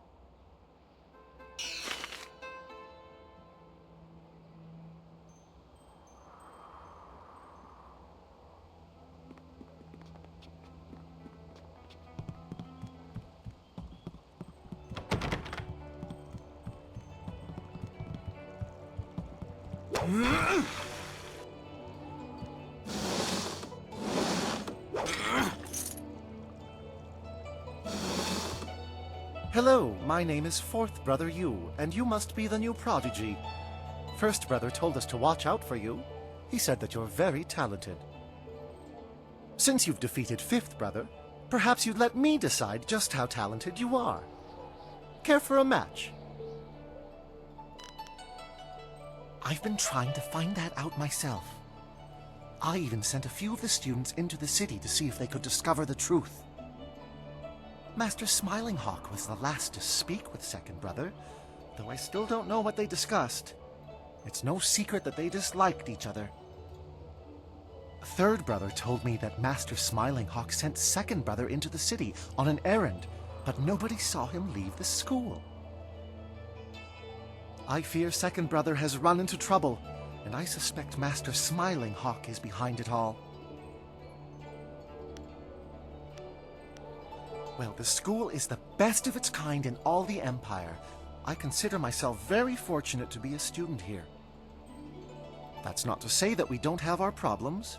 Speaker 2: Hello, my name is Fourth Brother Yu, and you must be the new prodigy. First Brother told us to watch out for you. He said that you're very talented. Since you've defeated Fifth Brother, perhaps you'd let me decide just how talented you are. Care for a match? I've been trying to find that out myself. I even sent a few of the students into the city to see if they could discover the truth. Master Smiling Hawk was the last to speak with Second Brother, though I still don't know what they discussed. It's no secret that they disliked each other. Third Brother told me that Master Smiling Hawk sent Second Brother into the city on an errand, but nobody saw him leave the school. I fear Second Brother has run into trouble, and I suspect Master Smiling Hawk is behind it all. Well, the school is the best of its kind in all the Empire. I consider myself very fortunate to be a student here. That's not to say that we don't have our problems.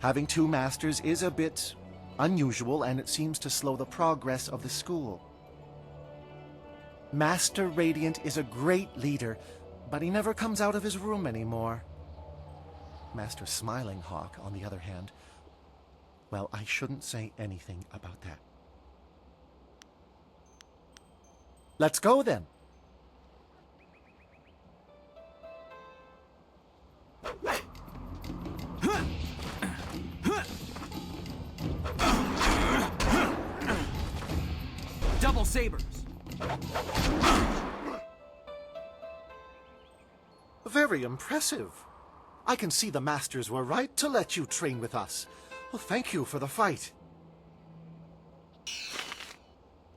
Speaker 2: Having two masters is a bit unusual, and it seems to slow the progress of the school. Master Radiant is a great leader, but he never comes out of his room anymore. Master Smiling Hawk, on the other hand, well, I shouldn't say anything about that. Let's go, then.
Speaker 8: Double sabers.
Speaker 2: Very impressive. I can see the masters were right to let you train with us. Well, thank you for the fight.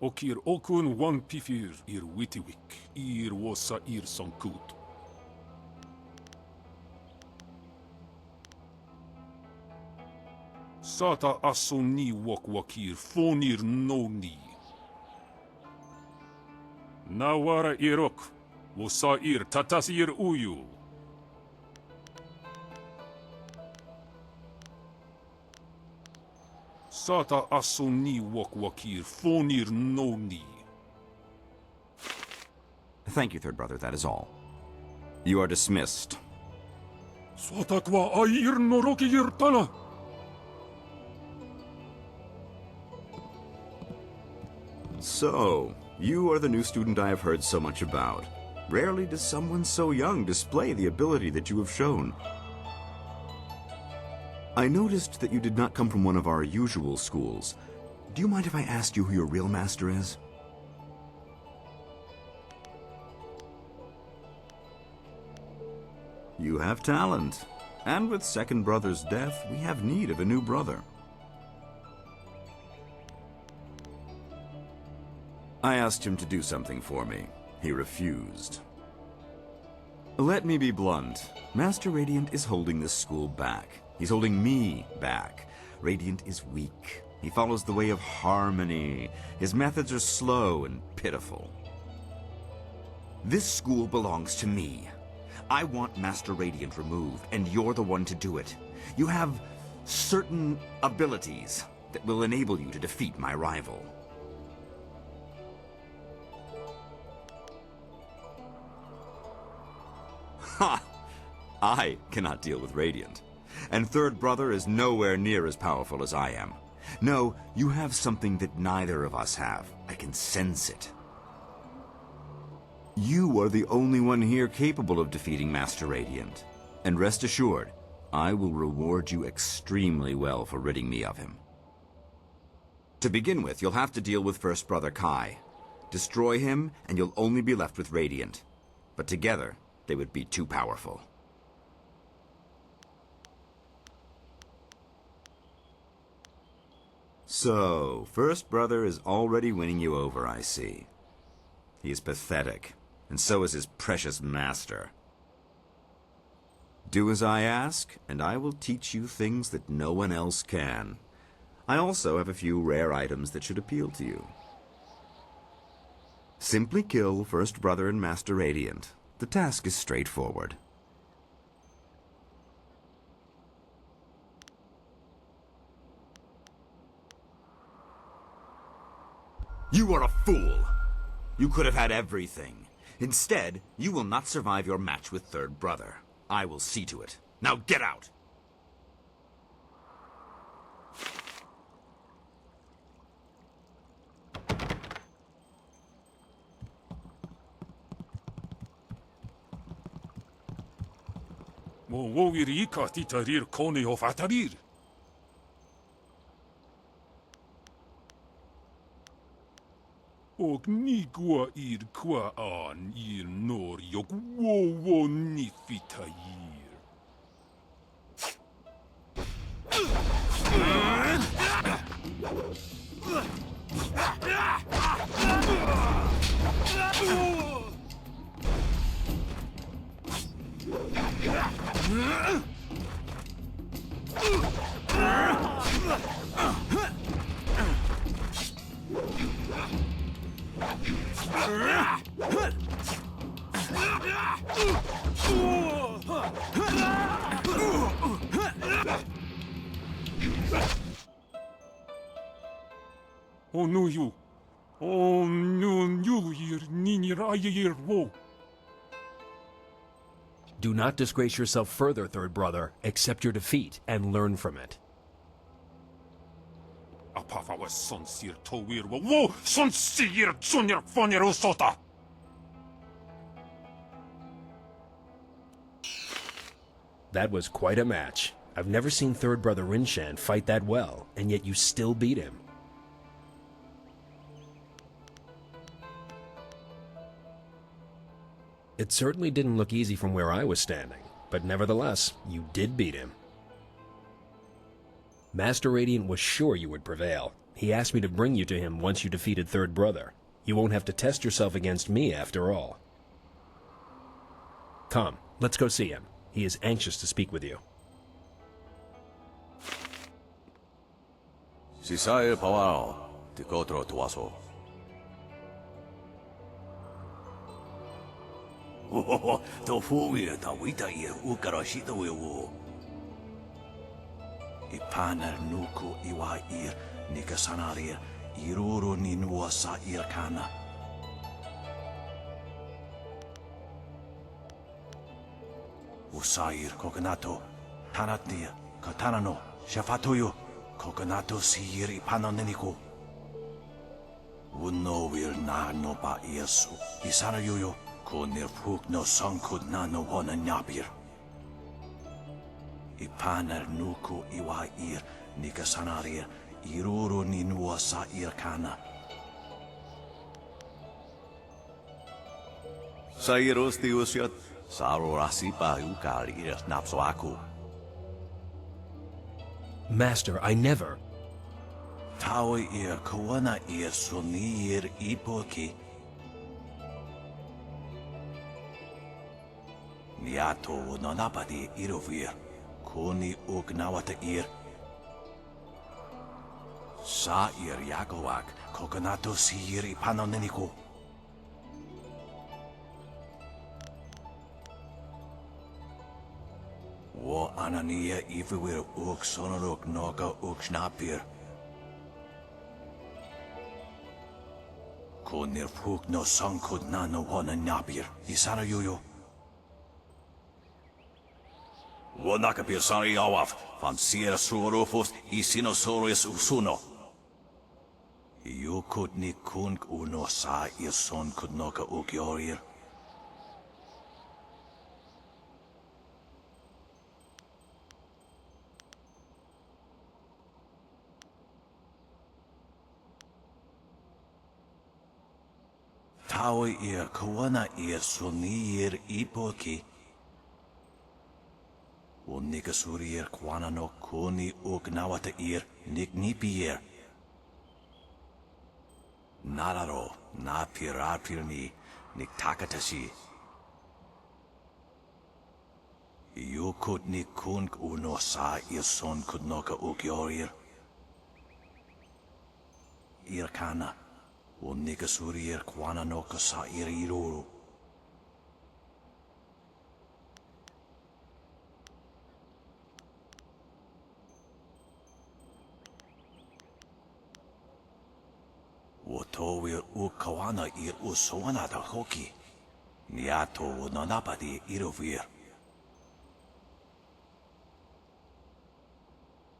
Speaker 13: Okir okun wan pifir witiwik, wasa sankut. Sata asoni wakir fonir noni. Nawara irok, wosair tatasir uyu. Sata asoni wakir fonir noni.
Speaker 4: Thank you, Third Brother, that is all. You are dismissed.
Speaker 13: Sotakwa air noroki yirtana.
Speaker 4: So, you are the new student I have heard so much about. Rarely does someone so young display the ability that you have shown. I noticed that you did not come from one of our usual schools. Do you mind if I ask you who your real master is? You have talent, and with second brother's death, we have need of a new brother. I asked him to do something for me. He refused. Let me be blunt. Master Radiant is holding this school back. He's holding me back. Radiant is weak. He follows the way of harmony. His methods are slow and pitiful. This school belongs to me. I want Master Radiant removed, and you're the one to do it. You have certain abilities that will enable you to defeat my rival. Ha! I cannot deal with Radiant. And Third Brother is nowhere near as powerful as I am. No, you have something that neither of us have. I can sense it. You are the only one here capable of defeating Master Radiant. And rest assured, I will reward you extremely well for ridding me of him. To begin with, you'll have to deal with First Brother Kai. Destroy him, and you'll only be left with Radiant. But together, they would be too powerful. So, First Brother is already winning you over, I see. He is pathetic, and so is his precious master. Do as I ask, and I will teach you things that no one else can. I also have a few rare items that should appeal to you. Simply kill First Brother and Master Radiant. The task is straightforward. You are a fool! You could have had everything. Instead, you will not survive your match with Third Brother. I will see to it. Now get out!
Speaker 13: Mowirika titarir kone of atarir. Og nigua ir qua an ir nor yok wowo nifitair. Oh no you. Oh no you here ninir ayer wo.
Speaker 1: Do not disgrace yourself further, third brother. Accept your defeat and learn from it.
Speaker 13: Apafa was son sir towir wo son sir junior fonir usota.
Speaker 1: That was quite a match. I've never seen third brother Rinshan fight that well, and yet you still beat him. It certainly didn't look easy from where I was standing, but nevertheless, you did beat him. Master Radiant was sure you would prevail. He asked me to bring you to him once you defeated third brother. You won't have to test yourself against me after all. Come, let's go see him. He is anxious to speak with you.
Speaker 6: Sisaya Pawao, Tikotro Tuaso.
Speaker 11: Tofuia tawita ia ukarashita wewo. Ipanar nuku iwa ir nikasanaria iruru ninua sa irkana. Usair kokonato tanatnia katanano shafatuyo kokonato sir ipanoneniku. Uno will na no ba yesu isanayo. Konir fuk no sankut na no wana nyabir. Ipanar nuku iwa ir nikasanaria iruru ninua sa irkana.
Speaker 6: Sairos tiusiat, saro rasipa ukari ir napso aku.
Speaker 1: Master, I never...
Speaker 11: Tawa ir kawana ir suni ir ipoki. Niato nanapati irovir, koni ugnawata ir. Sa ir yakowak, kokonato sir ipanoneniko. Wo anania ifuir uk sonorok noka uk snapir. Konir fuk no sankut nano wana napir, isana yuyo.
Speaker 6: Wanakapir sari awaf, van sierra suorofos isinosaurus usuno.
Speaker 11: Yukut ni kunk uno sa son kudnoka ukiorir. Tawa ir kawana ir sunir ipoki. Unikasurir kwana no koni ugnawata ir niknipier. Nararo na pirapirni niktakatashi. Yukut ni kunk uno sa son kudnoka ukiorir. Irkana. Unikasurir kwana no kasa iriruru. Wotowir ukawana ir usowana da hoki. Niato nanapadi irovir.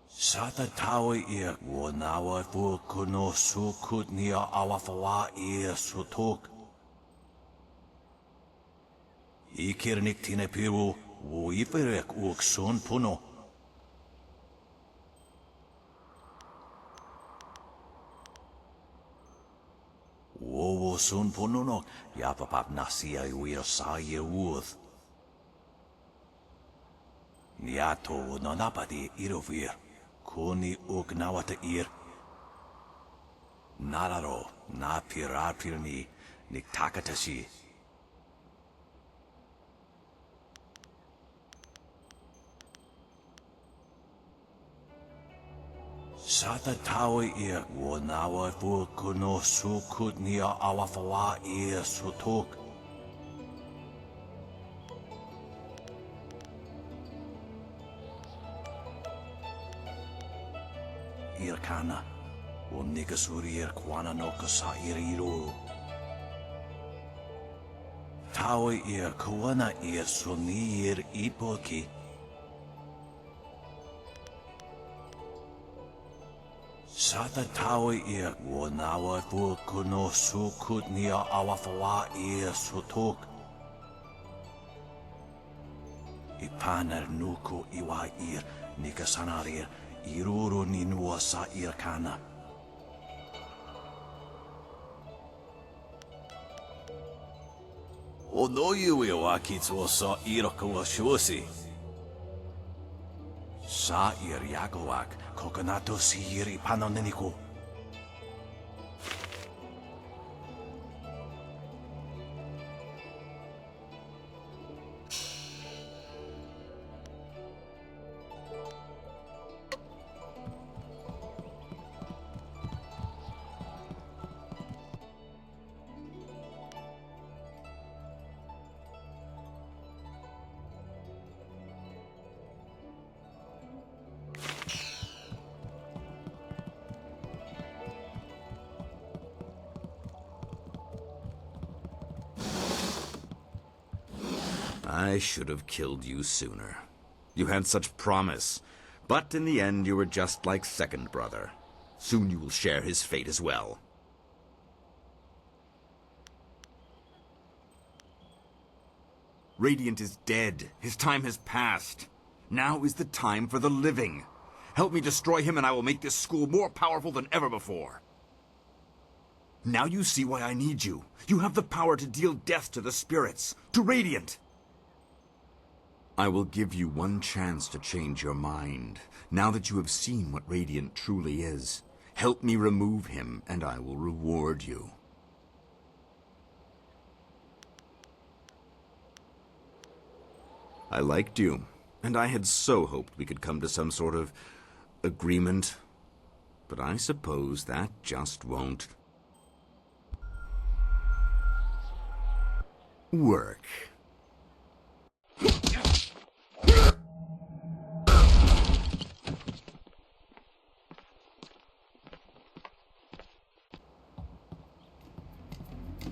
Speaker 11: Sata tawa ir wonawa fukuno sukut nia awafawa ir sutuk. Ikirnik tinepiru wo iferek uk sun puno. Wowo sun puno yapapap nasia iwir sa ye wuth. Niato nanapadi irovir. Koni ugnawata ir. Nararo na pirapirni niktakatashi.
Speaker 6: Sata tawa ia wanawa fu kuno sukut nia awafawa ia sutuk. Irkana, Nigasuri kwana no kasa iriru. Tawa ia kawana ia sunir ipoki. Sata tawa ia wanawa fu kuno sukut nia awafawa ia sutuk. Ipanar nuku iwa ir nikasanarir iruru ninua sa irkana. Onoyu iwa kitsuo sa irakuwa shusi. Sa ir yakowak kokonato sihiri panoneniku.
Speaker 4: I should have killed you sooner. You had such promise. But in the end, you were just like second brother. Soon you will share his fate as well. Radiant is dead. His time has passed. Now is the time for the living. Help me destroy him and I will make this school more powerful than ever before. Now you see why I need you. You have the power to deal death to the spirits, to Radiant. I will give you one chance to change your mind, now that you have seen what Radiant truly is. Help me remove him, and I will reward you. I liked you, and I had so hoped we could come to some sort of agreement. But I suppose that just won't work.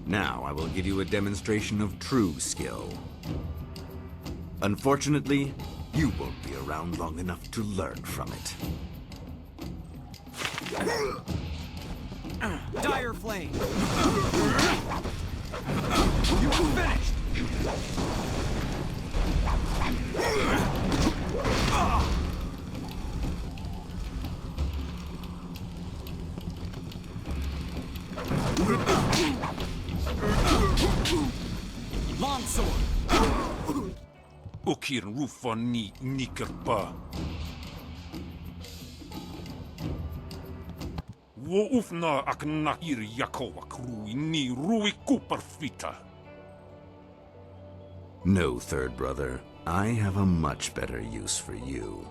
Speaker 4: Now I will give you a demonstration of true skill. Unfortunately, you won't be around long enough to learn from it.
Speaker 8: Dire flame! You finished! Longsword!
Speaker 13: Ukir rufa ni nikerpa. Wo ufna ak nahir yakowak rui ni rui kuperfita.
Speaker 4: No, third brother. I have a much better use for you.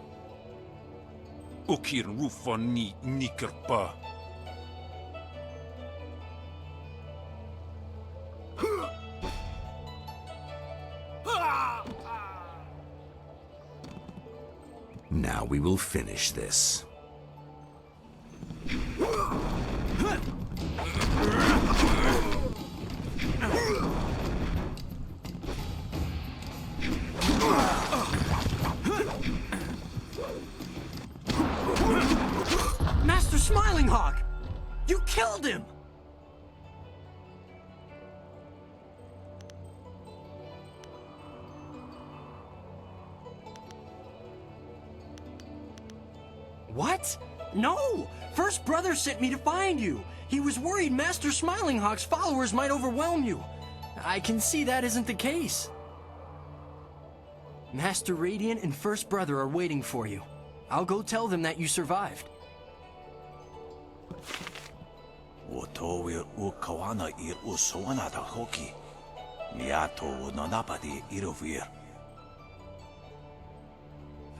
Speaker 13: Ukir rufa ni nikerpa.
Speaker 4: Now we will finish this.
Speaker 19: Master Smiling Hawk! You killed him! What? No! First Brother sent me to find you. He was worried Master Smiling Hawk's followers might overwhelm you. I can see that isn't the case. Master Radiant and First Brother are waiting for you. I'll go tell them that you survived.
Speaker 6: Otowe ukawana ir usowana da hoki. Niato nonapadi irovir.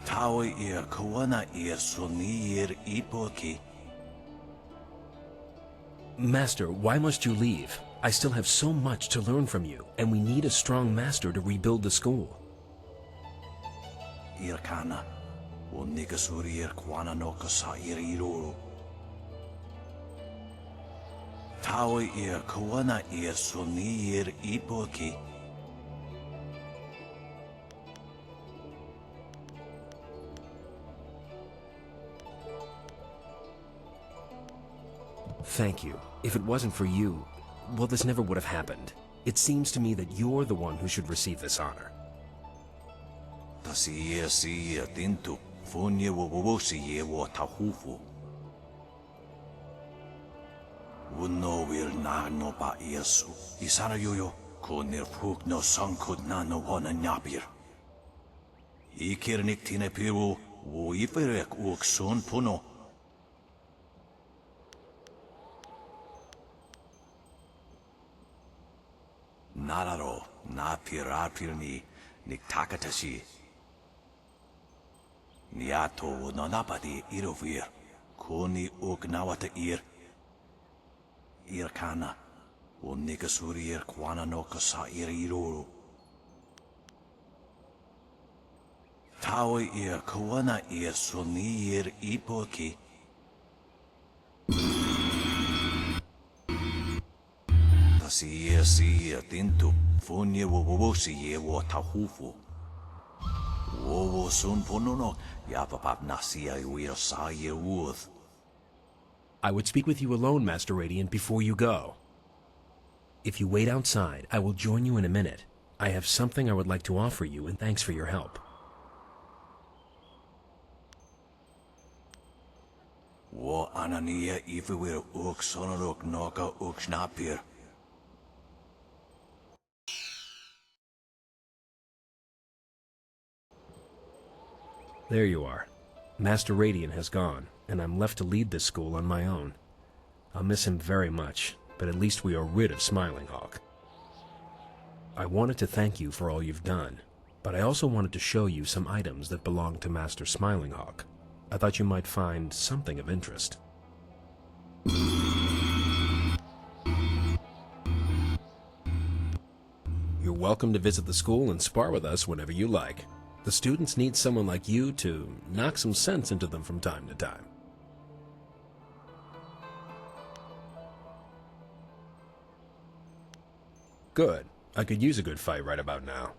Speaker 6: Tawe ir kawana ir sunir ipoki.
Speaker 1: Master, why must you leave? I still have so much to learn from you, and we need a strong master to rebuild the school.
Speaker 6: Irkana, o Nigasuri Kwana no Kasa Iriru. Tawi Kawana Suni Ipoki.
Speaker 1: Thank you. If it wasn't for you, well, this never would have happened. It seems to me that you're the one who should receive this honor.
Speaker 6: Tasiya Tintu, Funya Wosi wo Tahufu. Wuno will na no ba Yesu. Isara yoyo, Kunir Puk no Sankut na no one Napir. Ikirnik Tinepiru, wo Iferek Uk Sun Puno. Nararo, na pirapir ni takatashi. Niato no napadi irovir, koni ugnawata irkana, o nigasuri kwana no kasa iruru. Tawi kawana suni ipoki. Siya tintu, funye wowosi wo tahufu. Wowo sun pununo, yapapap nasia uir sa ye wooth.
Speaker 1: I would speak with you alone, Master Radiant, before you go. If you wait outside, I will join you in a minute. I have something I would like to offer you, and thanks for your help.
Speaker 6: Wo anania ifewir uk sonorok noka uk snapir.
Speaker 1: There you are. Master Radiant has gone, and I'm left to lead this school on my own. I'll miss him very much, but at least we are rid of Smiling Hawk. I wanted to thank you for all you've done, but I also wanted to show you some items that belong to Master Smiling Hawk. I thought you might find something of interest. You're welcome to visit the school and spar with us whenever you like. The students need someone like you to knock some sense into them from time to time. Good. I could use a good fight right about now.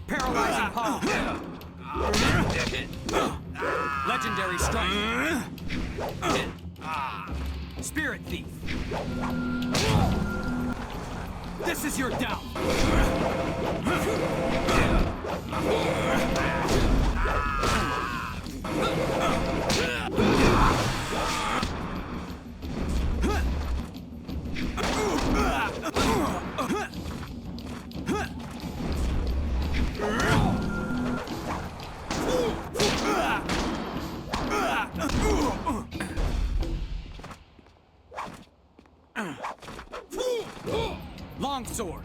Speaker 8: Paralyzing palm. Legendary strike. Spirit thief. This is your down. Longsword.